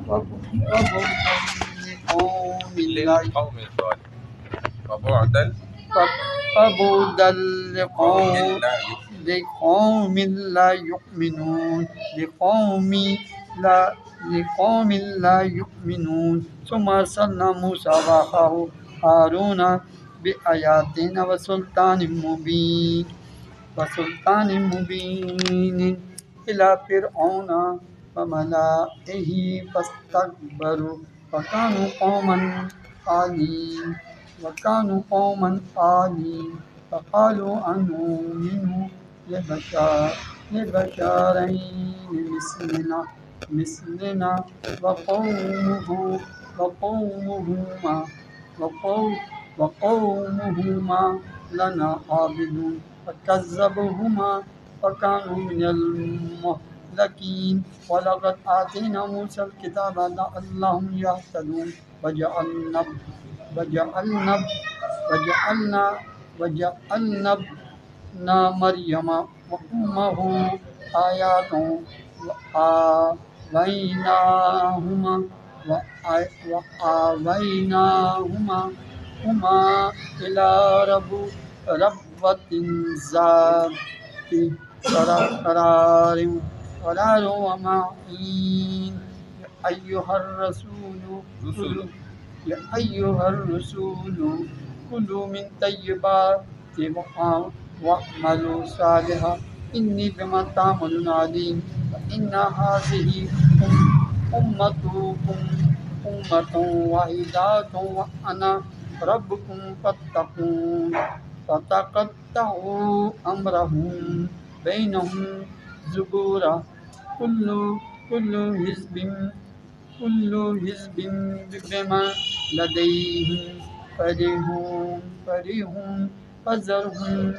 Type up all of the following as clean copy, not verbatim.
وبعدا لقوم لا للقوم الظالمين وبعدا وبعدا قوم لا لقوم لا يؤمنون لا لقوم لا يؤمنون ثم أرسلنا موسى وأخاه هارون بآياتنا وسلطان مبين إلى فرعون وملئه فاستكبروا وكانوا قوما عالين فقالوا أنؤمن لبشرين مثلنا وقومهما وقومهما لنا عابدون فكذبوهما فكانوا من المهلكين ولقد آتينا موسى الكتاب لعلهم يهتدون وجعلنا وجعلنا وجعلنا ابن مريم وأمه آيات وآويناهما وآويناهما إلى ربوة ذات قرار ومعين رسل يا أيها الرسول كلوا من طيبات واعملوا صالحا إني بما تعملون عليم فإن هذه أمتكم أمة واحدة وأنا ربكم فاتقون فتقطعوا أمرهم بينهم زبورا كل حزب بما لديهم فرحون فذرهم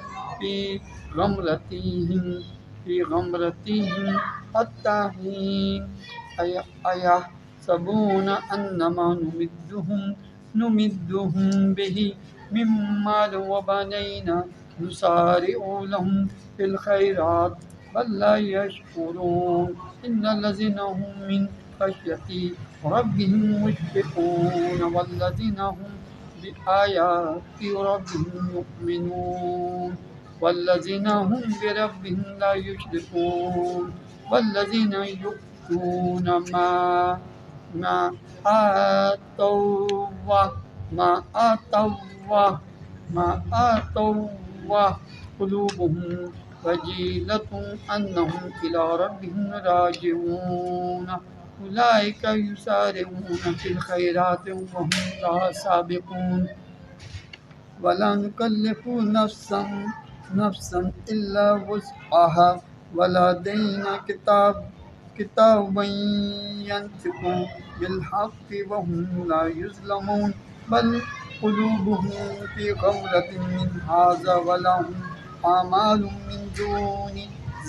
في غمرتهم حتى حين أيحسبون أنما نمدهم به من مال وبنين نسارع لهم في الخيرات بل لا يشكرون إن الذين هم من خشية ربهم مشفقون والذين هم بآيات ربهم يؤمنون والذين هم بربهم لا يشركون والذين يؤتون ما آتوا ما آتوا قلوبهم وجيلة أنهم إلى ربهم راجعون أولئك يسارعون في الخيرات وهم لها سابقون ولا نكلف نفسا إلا وسعها ولدينا كتاب ينطق بالحق وهم لا يظلمون بل قلوبهم في غمرة من هذا ولهم أعمال من دون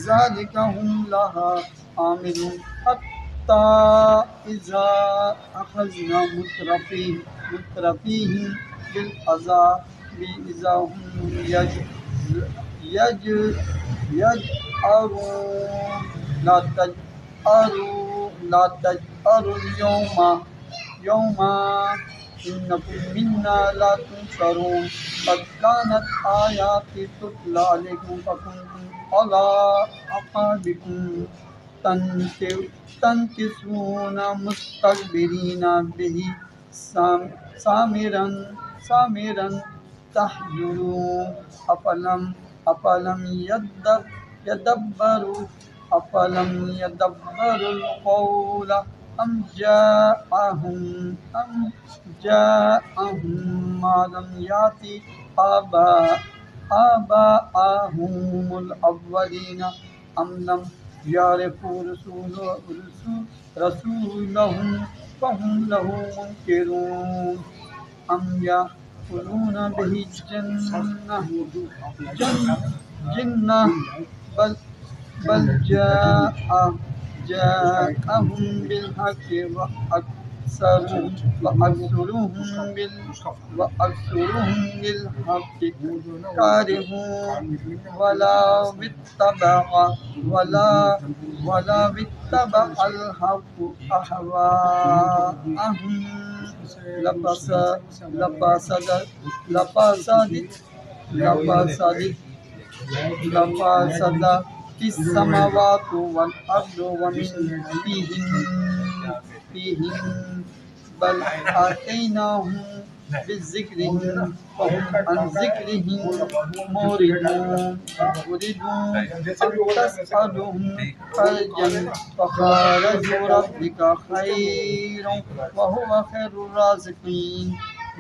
ذلك هم لها عاملون حتى إذا أخذنا مترفيهم بالعذاب إذا هم يجأرون لا تجأروا اليوم إنكم منا لا تنصرون قد كانت آياتي تتلى عليكم فكنتم على أعقابكم تنكصون مستكبرين به سامرا تحجرون أفلم يدبروا القول أم جاءهم ما لم يأت آباءهم الأولين أم لم يعرفوا رسولهم فهم له منكرون أم يأكلون به جنة بل جاءهم بالحق وأكثرهم بالحق كارهون ولا اتبع الحق أهواءهم لفسدت السماوات والأرض ومن فيهن بل آتيناهم بذكرهم فهم عن ذكرهم معرضون أن تسألهم خرجا فخرج ربك خير وهو خير الرازقين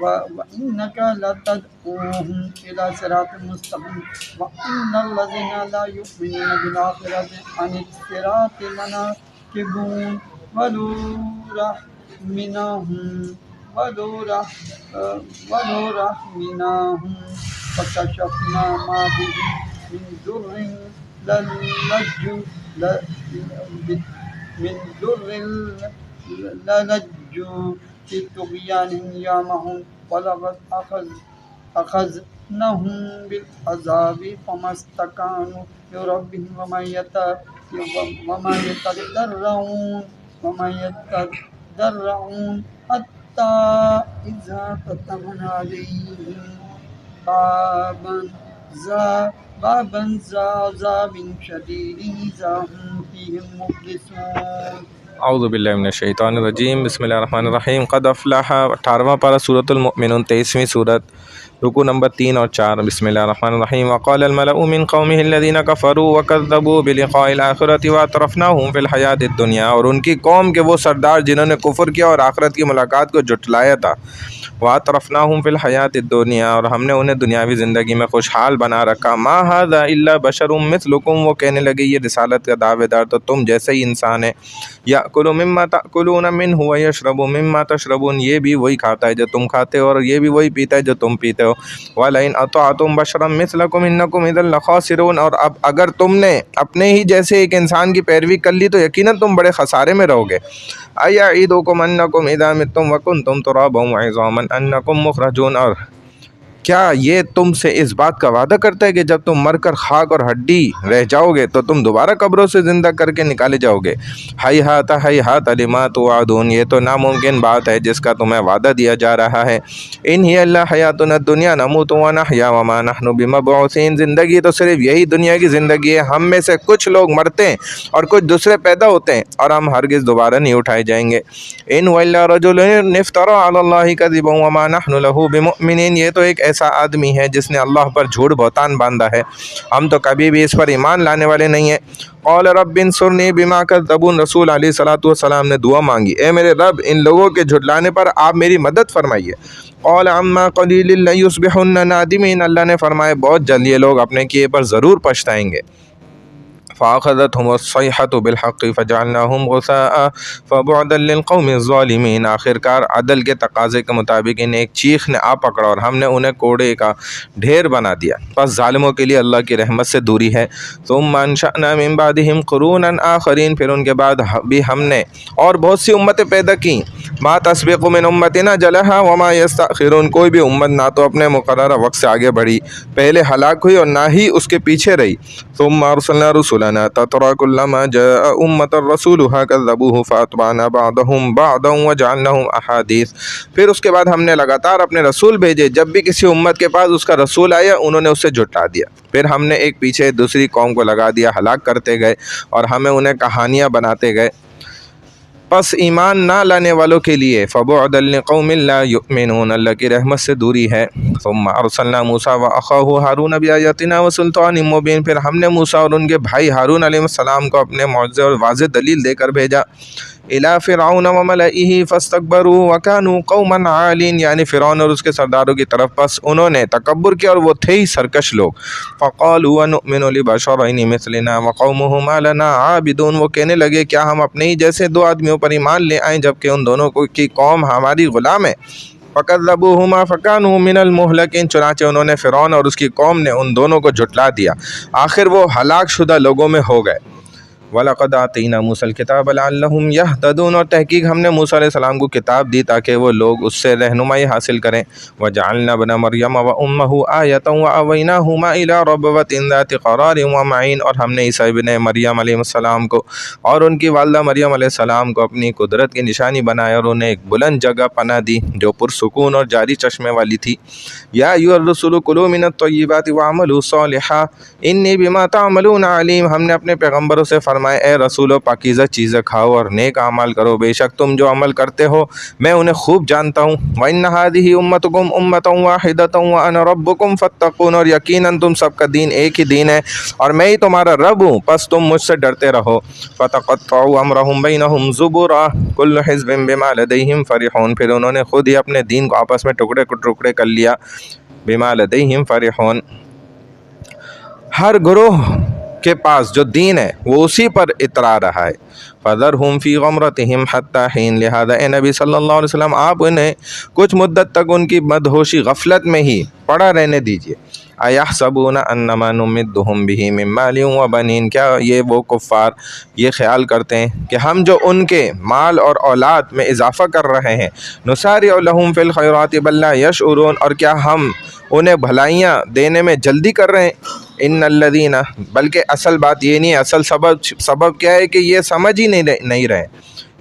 وإنك لتدعوهم إلى صراط مستقيم وإن الذين لا يؤمنون بالآخرة عن الصراط لناكبون ولو رحمناهم فكشفنا ما بهم من ضر للجوا في طغيانهم يعمهون ولقد أخذناهم بالعذاب فما استكانوا لربهم وما يتضرعون حتى إذا فتحنا عليهم بابا ذا عذاب شديد إذا هم فيه مبلسون. اعوذ باللہ من الشیطان الرجیم بسم اللہ الرحمن الرحیم قد افلح 18واں پارہ سورۃ المؤمنون 23ویں سورت رکوع نمبر 3 اور 4 بسم اللہ الرحمن الرحیم وقال الملأ من قومه الذين كفروا وكذبوا بلقاء الآخرة وأترفناهم في الحیاۃ الدنیا، اور ان کی قوم کے وہ سردار جنہوں نے کفر کیا اور آخرت کی ملاقات کو جھٹلایا تھا، وَأَتْرَفْنَاهُمْ فِي الْحَيَاةِ الدُّنْيَا، اور ہم نے انہیں دنیاوی زندگی میں خوشحال بنا رکھا، مَا هَذَا إِلَّا بَشَرٌ مِثْلُكُمْ، وہ کہنے لگے یہ رسالت کا دعوے دار تو تم جیسے ہی انسان ہے، يَأْكُلُ مِمَّا تَأْكُلُونَ مِنْهُ وَيَشْرَبُ مِمَّا تَشْرَبُونَ، یہ بھی وہی کھاتا ہے جو تم کھاتے ہو اور یہ بھی وہی پیتا ہے جو تم پیتے ہو، وَلَئِنْ أَطَعْتُمْ بَشَرًا مِثْلَكُمْ إِنَّكُمْ إِذًا لَخَاسِرُونَ، اور اب اگر تم نے اپنے ہی جیسے ایک انسان کی پیروی کر لی تو یقیناً تم بڑے خسارے میں رہو گے۔ أَيَعِدُكُمْ أَنَّكُمْ إِذَا مِتُّمْ وَكُنْتُمْ تُرَابًا وَعِظَامًا أَنَّكُمْ مُخْرَجُونَ، اور کیا یہ تم سے اس بات کا وعدہ کرتا ہے کہ جب تم مر کر خاک اور ہڈی رہ جاؤ گے تو تم دوبارہ قبروں سے زندہ کر کے نکالے جاؤ گے؟ ہیہات لما توعدون، یہ تو ناممکن بات ہے جس کا تمہیں وعدہ دیا جا رہا ہے۔ ان ہی الا حیاتنا الدنیا نموت ونحیا وما نحن بمبعوثین، زندگی تو صرف یہی دنیا کی زندگی ہے، ہم میں سے کچھ لوگ مرتے ہیں اور کچھ دوسرے پیدا ہوتے ہیں اور ہم ہرگز دوبارہ نہیں اٹھائے جائیں گے۔ ان هو الا رجل افترى على الله كذبا وما نحن له بمؤمنین، یہ تو ایک ایسا آدمی ہے جس نے اللہ پر جھوٹ بہتان باندھا ہے، ہم تو کبھی بھی اس پر ایمان لانے والے نہیں ہیں۔ قال رب انصرنی بما كذبون، رسول علیہ الصلوۃ والسلام نے دعا مانگی، اے میرے رب ان لوگوں کے جھٹلانے پر آپ میری مدد فرمائیے۔ قال عما قلیل لیصبحن نادمین، اللہ نے فرمایا بہت جلد یہ لوگ اپنے کیے پر ضرور پچھتائیں گے۔ فأخذتهم الصيحة بالحق فجعلناهم غثاء فبعدا للقوم الظالمين، آخر کار عدل کے تقاضے کے مطابق انہیں ایک چیخ نے آ پکڑا اور ہم نے انہیں کوڑے کا ڈھیر بنا دیا، بس ظالموں کے لیے اللہ کی رحمت سے دوری ہے۔ ثم انشأنا من بعدهم قرونا آخرین، پھر ان کے بعد بھی ہم نے اور بہت سی امتیں پیدا کیں، ما تسبق من امتنا جلها وما يستأخرون، کوئی بھی امت نہ تو اپنے مقررہ وقت سے آگے بڑھی، پہلے ہلاک ہوئی اور نہ ہی اس کے پیچھے رہی۔ ثم ارسلنا رسلنا تترى كلما جاء امة رسولها كذبوه فاتبعنا بعضهم بعضا وجعلناهم احاديث، پھر اس کے بعد ہم نے لگاتار اپنے رسول بھیجے، جب بھی کسی امت کے پاس اس کا رسول آیا انہوں نے اسے جھٹلا دیا، پھر ہم نے ایک پیچھے دوسری قوم کو لگا دیا، ہلاک کرتے گئے اور ہمیں انہیں کہانیاں بناتے گئے۔ پس ایمان نہ لانے والوں کے لیے فبعدا لقوم لا یؤمنون، اللہ کی رحمت سے دوری ہے۔ ثم ارسلنا موسیٰ واخاہ ہارون بآیاتنا وسلطان مبین، پھر ہم نے موسیٰ اور ان کے بھائی ہارون علیہ السلام کو اپنے معجزے اور واضح دلیل دے کر بھیجا۔ الی فرعون وملئہ فاستکبروا وکانوا قوما عالین، یعنی فرعون اور اس کے سرداروں کی طرف، پس انہوں نے تکبر کیا اور وہ تھے ہی سرکش لوگ۔ فقالوا ونؤمن لبشرین مثلنا وقومہما لنا عابدون، وہ کہنے لگے کیا ہم اپنے ہی جیسے دو آدمیوں پر ایمان لے آئیں جبکہ ان دونوں کی قوم ہماری غلام ہے۔ فکذبوہما فکانوا من المہلکین، چنانچہ انہوں نے فرعون اور اس کی قوم نے ان دونوں کو جھٹلا دیا، آخر وہ ہلاک شدہ لوگوں میں ہو گئے۔ وَلَقَدْ آتَيْنَا مُوسَى الْكِتَابَ لَعَلَّهُمْ يَهْتَدُونَ، اور تحقیق ہم نے موسیٰ علیہ السلام کو کتاب دی تاکہ وہ لوگ اس سے رہنمائی حاصل کریں۔ وَجَعَلْنَا ابْنَ مَرْيَمَ وَأُمَّهُ آيَةً وَأَوَيْنَاهُمَا إِلَىٰ رَبْوَةٍ ذَاتِ قَرَارٍ وَمَعِينٍ، اور ہم نے عیسیٰ ابن مریم علیہ السلام کو اور ان کی والدہ مریم علیہ السلام کو اپنی قدرت کی نشانی بنایا اور انہیں ایک بلند جگہ پناہ دی جو پرسکون اور جاری چشمے والی تھی۔ یا ایھا الرسل کلوا من الطیبات واعملوا صالحا انی بما تعملون علیم، ہم نے اپنے پیغمبروں سے فرمایا اے رسولو پاکیزہ چیزیں کھاؤ اور نیک اعمال کرو، بے شک تم جو عمل کرتے ہو میں انہیں خوب جانتا ہوں۔ وَإِنَّ هَٰذِهِ أُمَّتُكُمْ أُمَّةً وَاحِدَةً وَأَنَا رَبُّكُمْ فَاتَّقُونِ، اور یقیناً تم سب کا دین ایک ہی دین ہے اور میں ہی تمہارا رب ہوں، پس تم مجھ سے ڈرتے رہو۔ فَتَقَطَّعُوا أَمْرَهُمْ بَيْنَهُمْ زُبُرًا كُلُّ حِزْبٍ بِمَا لَدَيْهِمْ فَرِحُونَ، پھر انہوں نے خود ہی اپنے دین کو آپس میں ٹکڑے کر لیا۔ بِمَا لَدَيْهِمْ فَرِحُونَ، ہر گروہ کے پاس جو دین ہے وہ اسی پر اترا رہا ہے۔ فَذَرْهُمْ فِي غَمْرَتِهِمْ حَتَّىٰ حِینٍ، لہٰذا اے نبی صلی اللہ علیہ وسلم آپ انہیں کچھ مدت تک ان کی مدہوشی غفلت میں ہی پڑا رہنے دیجیے۔ أَيَحْسَبُونَ أَنَّمَا نُمِدُّهُم بِهِ مِن مَّالٍ وَبَنِينَ، کیا یہ وہ کفار یہ خیال کرتے ہیں کہ ہم جو ان کے مال اور اولاد میں اضافہ کر رہے ہیں نُسَارِعُ لَهُمْ فِي الْخَيْرَاتِ بَل لَّا يَشْعُرُونَ، اور کیا ہم انہیں بھلائیاں دینے میں جلدی کر رہے ہیں؟ ان الذین، بلکہ اصل بات یہ نہیں ہے، اصل سبب کیا ہے کہ یہ سمجھ ہی نہیں رہے۔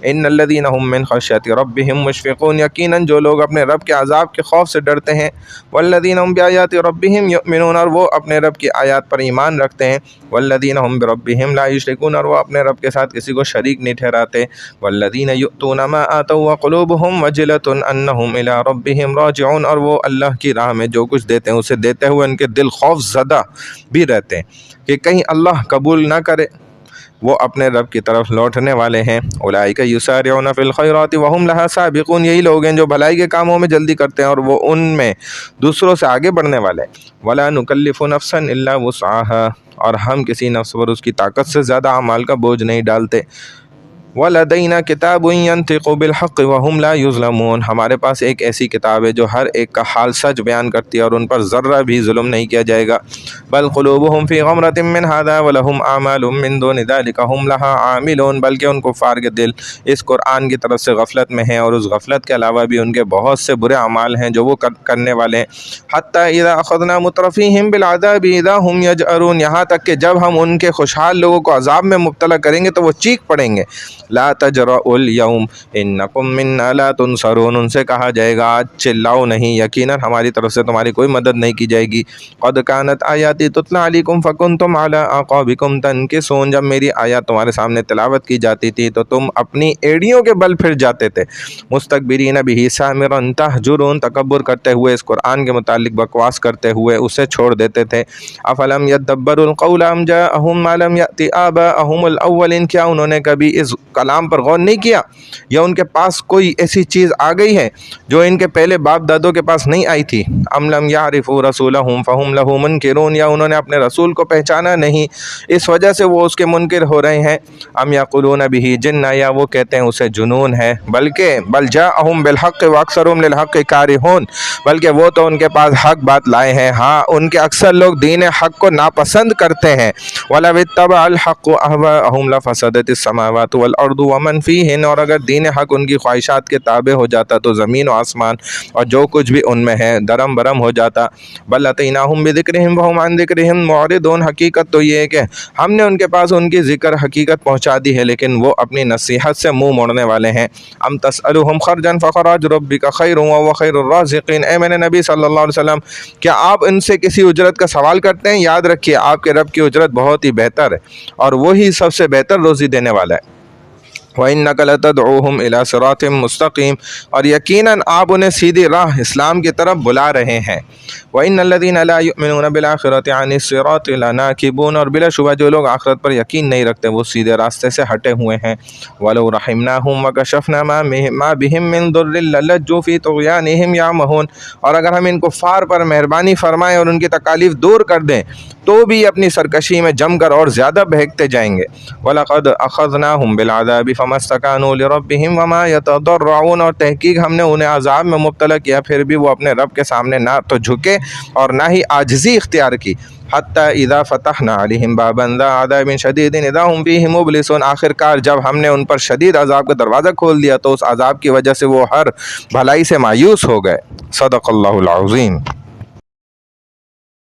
ان الذین هم من خشیۃ ربهم مشفقون، یقیناً جو لوگ اپنے رب کے عذاب کے خوف سے ڈرتے ہیں۔ والذین هم بآیات ربهم یؤمنون، اور وہ اپنے رب کی آیات پر ایمان رکھتے ہیں۔ والذین هم بربهم لا یشرکون، اور وہ اپنے رب کے ساتھ کسی کو شریک نہیں ٹھہراتے۔ والذین یؤتون ما آتوا وقلوبهم وجلۃ انہم الی ربهم راجعون، اور وہ اللہ کی راہ میں جو کچھ دیتے ہیں اسے دیتے ہوئے ان کے دل خوف زدہ بھی رہتے ہیں کہ کہیں اللہ قبول نہ کرے، وہ اپنے رب کی طرف لوٹنے والے ہیں۔ اولئک یسارعون فی الخیرات وہم لہا سابقون، یہی لوگ ہیں جو بھلائی کے کاموں میں جلدی کرتے ہیں اور وہ ان میں دوسروں سے آگے بڑھنے والے ہیں۔ ولا نکلف نفسا الا وسعها، اور ہم کسی نفس پر اس کی طاقت سے زیادہ اعمال کا بوجھ نہیں ڈالتے۔ وَلَدَيْنَا كِتَابٌ يَنطِقُ بِالْحَقِّ وَهُمْ لَا يُظْلَمُونَ، ہمارے پاس ایک ایسی کتاب ہے جو ہر ایک کا حال سچ بیان کرتی ہے اور ان پر ذرہ بھی ظلم نہیں کیا جائے گا۔ بل قلوبهم فی غمرۃ من هذا ولہم اعمال من دون ذلک هم لها عاملون، بلکہ ان کفار کے دل اس قرآن کی طرف سے غفلت میں ہیں اور اس غفلت کے علاوہ بھی ان کے بہت سے برے اعمال ہیں جو وہ کرنے والے ہیں۔ حتی اذا اخذنا مترفیہم بالعذاب اذا هم یجأرون، یہاں تک کہ جب ہم ان کے خوشحال لوگوں کو عذاب میں مبتلا کریں گے تو وہ چیخ پڑیں گے۔ لا تجرؤوا اليوم انکم منا لا تنصرون، ان سے کہا جائے گا آج چلاؤ نہیں، یقیناً ہماری طرف سے تمہاری کوئی مدد نہیں کی جائے گی۔ قد كانت آیاتی تتلی علیکم فکنتم علی اعقابکم تنکصون، جب میری آیات تمہارے سامنے تلاوت کی جاتی تھی تو تم اپنی ایڑیوں کے بل پھر جاتے تھے۔ مستکبرین بہ سامرا تہجرون، تکبر کرتے ہوئے اس قرآن کے متعلق بکواس کرتے ہوئے اسے چھوڑ دیتے تھے۔ افلم یدبروا القول ام جاءہم ما لم یأت آباءہم الاولین، کیا انہوں نے کبھی اس کلام پر غور نہیں کیا یا ان کے پاس کوئی ایسی چیز آ گئی ہے جو ان کے پہلے باپ دادوں کے پاس نہیں آئی تھی؟ ام لم یعرفوا رسولہم فہم لہ منکرون، یا انہوں نے اپنے رسول کو پہچانا نہیں اس وجہ سے وہ اس کے منکر ہو رہے ہیں۔ ام یقولون بہ جنہ، یا وہ کہتے ہیں اسے جنون ہے۔ بل جاءہم بالحق واکثرہم للحق کارہون، بلکہ وہ تو ان کے پاس حق بات لائے ہیں، ہاں ان کے اکثر لوگ دین حق کو ناپسند کرتے ہیں۔ وَلَوِ اتَّبَعَ الْحَقُّ أَهْوَاءَهُمْ لَفَسَدَتِ السَّمَاوَاتُ وَالْأَرْضُ وَمَنْ فِيهِنَّ، اور اگر دین حق ان کی خواہشات کے تابع ہو جاتا تو زمین و آسمان اور جو کچھ بھی ان میں ہے درم برم ہو جاتا۔ بل اتیناہم بذکرہم وہم عن ذکرہم معرضون، حقیقت تو یہ ہے کہ ہم نے ان کے پاس ان کی ذکر حقیقت پہنچا دی ہے لیکن وہ اپنی نصیحت سے منہ موڑنے والے ہیں۔ ام تسألہم خرجا فخراج ربک خیر وهو خیر الرازقین، اے میرے نبی صلی اللہ علیہ وسلم کیا آپ ان سے کسی اجرت کا سوال کرتے ہیں؟ یاد رکھیے آپ کے رب کی اجرت بہت ہی بہتر ہے اور وہی سب سے بہتر روزی دینے والا ہے۔ وَإِنَّكَ لَتَدْعُوهُمْ إِلَىٰ صِرَاطٍ مُّسْتَقِيمٍ، اور یقیناً آپ انہیں سیدھی راہ اسلام کی طرف بلا رہے ہیں۔ وَإِنَّ الَّذِينَ لَا يُؤْمِنُونَ بِالْآخِرَةِ عَنِ الصِّرَاطِ لَنَاكِبُونَ، اور بلا شبہ جو لوگ آخرت پر یقین نہیں رکھتے وہ سیدھے راستے سے ہٹے ہوئے ہیں۔ وَلَوْ رَحِمْنَاهُمْ وَكَشَفْنَا مَا بِهِم مِّن ضُرٍّ لَّلَجُّوا فِي طُغْيَانِهِمْ يَعْمَهُونَ، اور اگر ہم ان کفار پر مہربانی فرمائیں اور ان کی تکالیف دور کر دیں تو بھی اپنی سرکشی میں جم کر اور زیادہ بہکتے جائیں گے۔ وَلَقَدْ أَخَذْنَاهُمْ بِالْعَذَابِ فَمَا اسْتَكَانُوا لِرَبِّهِمْ وَمَا يَتَضَرَّعُونَ، اور تحقیق ہم نے انہیں عذاب میں مبتلا کیا پھر بھی وہ اپنے رب کے سامنے نہ تو جھکے اور نہ ہی عاجزی اختیار کی. حتی اذا فتحنا علیہم بابا ذا عذاب شدید اذا هم فیہ مبلسون. آخر کار جب ہم نے ان پر شدید عذاب کا دروازہ کھول دیا تو اس عذاب کی وجہ سے وہ ہر بھلائی سے مایوس ہو گئے. صدق اللہ العظیم.